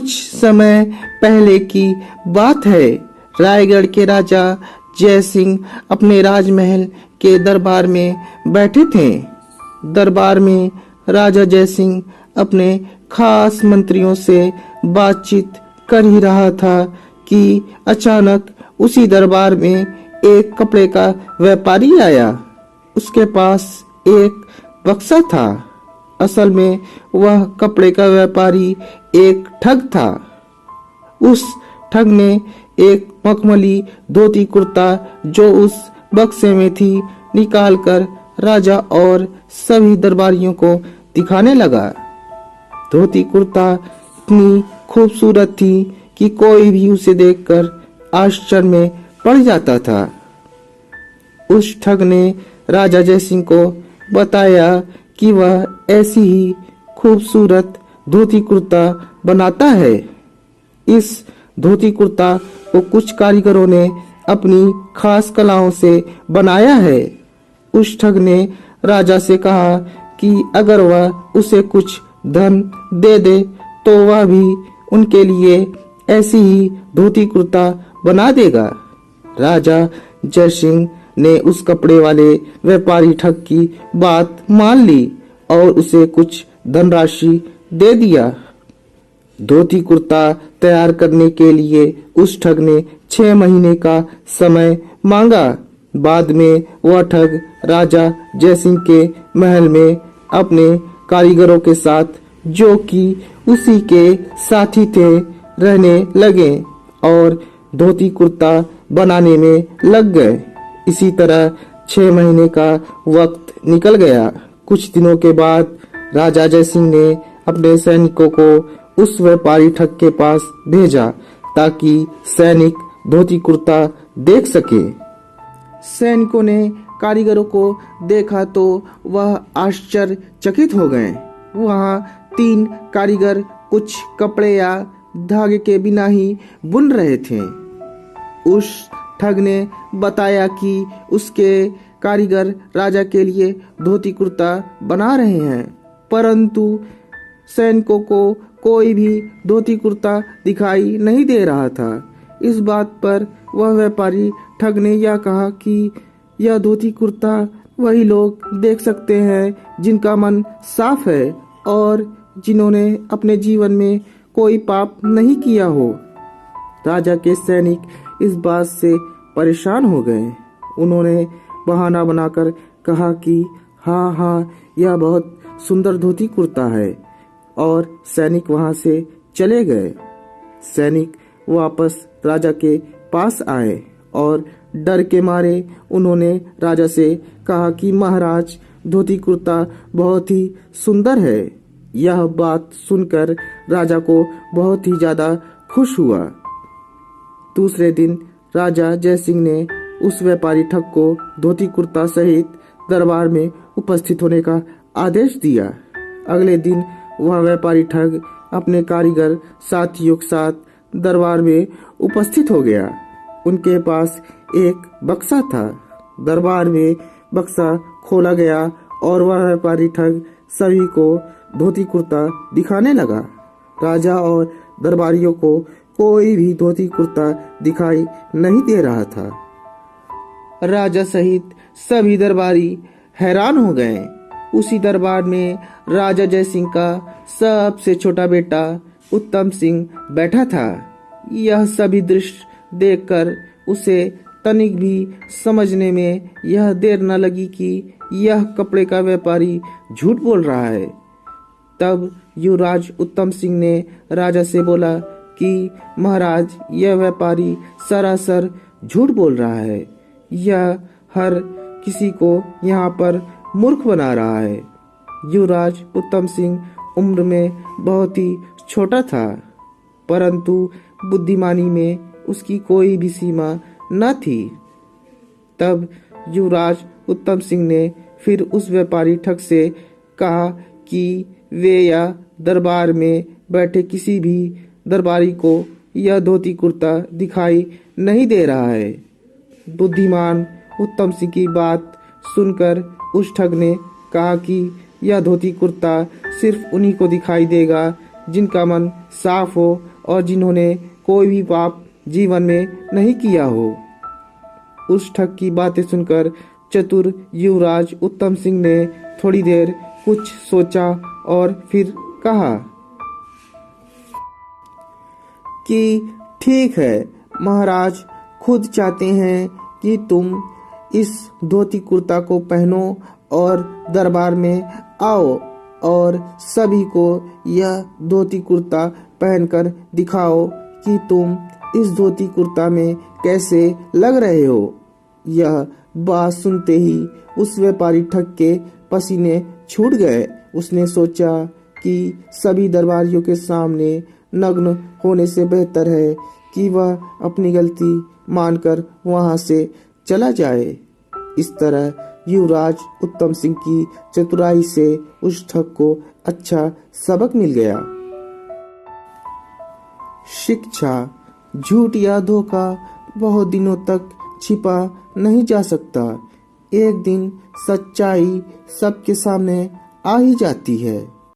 कुछ समय पहले की बात है। रायगढ़ के राजा जय सिंह अपने राजमहल के दरबार में बैठे थे। दरबार में राजा जय सिंह अपने खास मंत्रियों से बातचीत कर ही रहा था कि अचानक उसी दरबार में एक कपड़े का व्यापारी आया। उसके पास एक बक्सा था। असल में वह कपड़े का व्यापारी एक ठग था। उस ठग ने एक मखमली धोती कुर्ता जो उस बक्से में थी निकालकर राजा और सभी दरबारियों को दिखाने लगा। धोती कुर्ता इतनी खूबसूरत थी कि कोई भी उसे देखकर आश्चर्य में पड़ जाता था। उस ठग ने राजा जय सिंह को बताया कि वह ऐसी ही खूबसूरत धोती कुर्ता बनाता है। इस धोती कुर्ता को कुछ कारीगरों ने अपनी खास कलाओं से बनाया है। उस ठग ने राजा से कहा कि अगर वह उसे कुछ धन दे दे तो वह भी उनके लिए ऐसी ही धोती कुर्ता बना देगा। राजा जय सिंह ने उस कपड़े वाले व्यापारी ठग की बात मान ली और उसे कुछ धनराशि दे दिया। धोती कुर्ता तैयार करने के लिए उस ठग ने 6 महीने का समय मांगा। बाद में वह ठग राजा जय सिंह के महल में अपने कारीगरों के साथ, जो कि उसी के साथी थे, रहने लगे और धोती कुर्ता बनाने में लग गए। इसी तरह 6 महीने का वक्त निकल गया। कुछ दिनों के बाद राजा जय सिंह ने अपने सैनिकों को उस व्यापारी ठग के पास भेजा ताकि सैनिक धोती कुर्ता देख सके। सैनिकों ने कारीगरों को देखा तो वह आश्चर्यचकित हो गए। वहाँ 3 कारीगर कुछ कपड़े या धागे के बिना ही बुन रहे थे। उस ठग ने बताया कि उसके कारीगर राजा के लिए धोती कुर्ता बना रहे हैं, परंतु सैनिकों को कोई भी धोती कुर्ता दिखाई नहीं दे रहा था। इस बात पर वह व्यापारी ठग ने यह कहा कि यह धोती कुर्ता वही लोग देख सकते हैं जिनका मन साफ है और जिन्होंने अपने जीवन में कोई पाप नहीं किया हो। राजा के सैनिक इस बात से परेशान हो गए। उन्होंने बहाना बनाकर कहा कि हाँ, यह बहुत सुंदर धोती कुर्ता है, और सैनिक वहां से चले गए। सैनिक वापस राजा के पास आए और डर के मारे उन्होंने राजा से कहा कि महाराज, धोती कुर्ता बहुत ही सुंदर है। यह बात सुनकर राजा को बहुत ही ज्यादा खुश हुआ। दूसरे दिन राजा जय सिंह ने उस व्यापारी ठग को धोती कुर्ता सहित दरबार में उपस्थित होने का आदेश दिया। अगले दिन वह व्यापारी ठग अपने कारीगर साथियों के साथ दरबार में उपस्थित हो गया। उनके पास एक बक्सा था। दरबार में बक्सा खोला गया और वह व्यापारी ठग सभी को धोती कुर्ता दिखाने लगा। राजा और दरबारियों को कोई भी धोती कुर्ता दिखाई नहीं दे रहा था। राजा सहित सभी दरबारी हैरान हो गए। उसी दरबार में राजा जय सिंह का सबसे छोटा बेटा उत्तम सिंह बैठा था। यह सभी दृश्य देखकर उसे तनिक भी समझने में यह देर न लगी कि यह कपड़े का व्यापारी झूठ बोल रहा है। तब युवराज उत्तम सिंह ने राजा से बोला कि महाराज, यह व्यापारी सरासर झूठ बोल रहा है। यह हर किसी को यहाँ पर मूर्ख बना रहा है। युवराज उत्तम सिंह उम्र में बहुत ही छोटा था, परंतु बुद्धिमानी में उसकी कोई भी सीमा न थी। तब युवराज उत्तम सिंह ने फिर उस व्यापारी ठग से कहा कि वे या दरबार में बैठे किसी भी दरबारी को यह धोती कुर्ता दिखाई नहीं दे रहा है। बुद्धिमान उत्तम सिंह की बात सुनकर उस ठग ने कहा कि यह धोती कुर्ता सिर्फ उन्हीं को दिखाई देगा जिनका मन साफ हो और जिन्होंने कोई भी पाप जीवन में नहीं किया हो। उस ठग की बातें सुनकर चतुर युवराज उत्तम सिंह ने थोड़ी देर कुछ सोचा और फिर कहा कि ठीक है महाराज, खुद चाहते हैं कि तुम इस धोती कुर्ता को पहनो और दरबार में आओ और सभी को यह धोती कुर्ता पहनकर दिखाओ कि तुम इस धोती कुर्ता में कैसे लग रहे हो। यह बात सुनते ही उस व्यापारी ठग के पसीने छूट गए। उसने सोचा कि सभी दरबारियों के सामने नग्न होने से बेहतर है कि वह अपनी गलती मानकर वहां से चला जाए। इस तरह युवराज उत्तम सिंह की चतुराई से उस ठग को अच्छा सबक मिल गया। शिक्षा: झूठ या धोखा बहुत दिनों तक छिपा नहीं जा सकता। एक दिन सच्चाई सबके सामने आ ही जाती है।